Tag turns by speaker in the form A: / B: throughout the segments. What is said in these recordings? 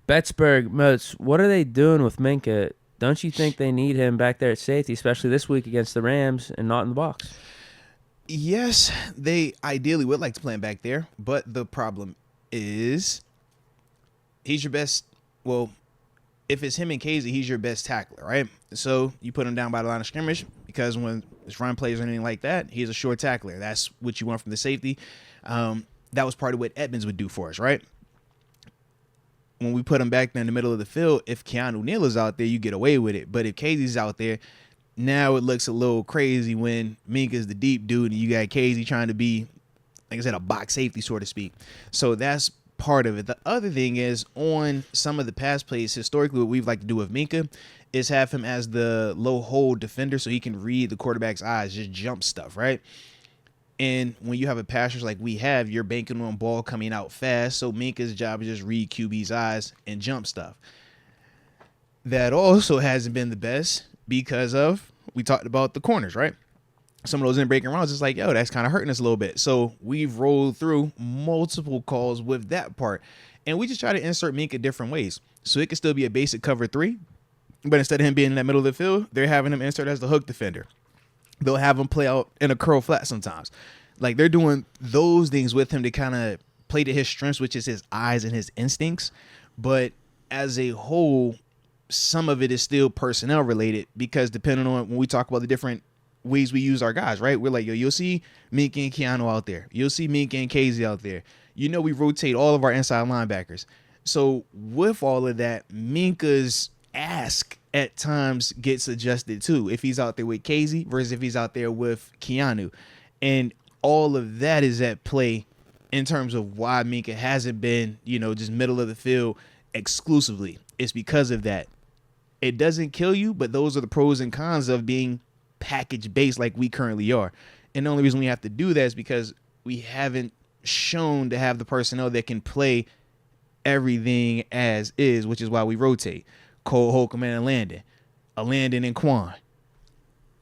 A: Pittsburgh, Moats, what are they doing with Minkah? Don't you think they need him back there at safety, especially this week against the Rams and not in the box?
B: Yes, they ideally would like to play him back there, but the problem is he's your best. Well, if it's him and Casey, he's your best tackler, right? So you put him down by the line of scrimmage because when it's run plays or anything like that, he's a short tackler. That's what you want from the safety. That was part of what Edmonds would do for us, right? When we put him back there in the middle of the field, if Keanu Neal is out there, you get away with it. But if Casey's out there, now it looks a little crazy when Minkah's the deep dude and you got Casey trying to be, like I said, a box safety, so to speak. So that's part of it. The other thing is on some of the pass plays, historically, what we've liked to do with Minkah is have him as the low hold defender so he can read the quarterback's eyes, just jump stuff, right? And when you have a pass rush like we have, you're banking on ball coming out fast. So Minkah's job is just read QB's eyes and jump stuff. That also hasn't been the best because of, we talked about the corners, right? Some of those in breaking rounds, it's like, yo, that's kind of hurting us a little bit. So we've rolled through multiple calls with that part. And we just try to insert Minkah different ways. So it can still be a basic cover 3. But instead of him being in that middle of the field, they're having him insert as the hook defender. They'll have him play out in a curl flat sometimes. Like they're doing those things with him to kind of play to his strengths, which is his eyes and his instincts. But as a whole, some of it is still personnel related because depending on when we talk about the different ways we use our guys, right? We're like, yo, you'll see Minkah and Keanu out there. You'll see Minkah and Casey out there. You know, we rotate all of our inside linebackers. So with all of that, Minkah's ask at times gets adjusted too. If he's out there with Casey versus if he's out there with Keanu. And all of that is at play in terms of why Minkah hasn't been, just middle of the field exclusively. It's because of that. It doesn't kill you, but those are the pros and cons of being package based like we currently are. And the only reason we have to do that is because we haven't shown to have the personnel that can play everything as is, which is why we rotate. Cole Holcomb and a Landon and Quan.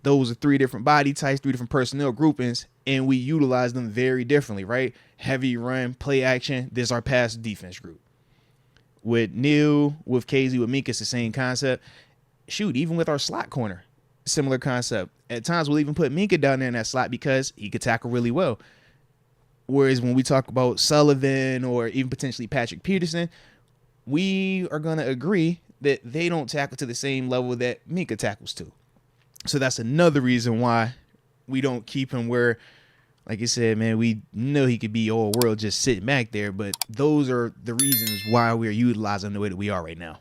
B: Those are 3 different body types, 3 different personnel groupings, and we utilize them very differently, right? Heavy run, play action. This is our pass defense group. With Neal, with Casey, with Minkah, it's the same concept. Shoot, even with our slot corner, similar concept. At times, we'll even put Minkah down there in that slot because he could tackle really well. Whereas when we talk about Sullivan or even potentially Patrick Peterson, we are going to agree that they don't tackle to the same level that Minkah tackles to. So that's another reason why we don't keep him where, like I said, man, we know he could be all world just sitting back there. But those are the reasons why we're utilizing the way that we are right now.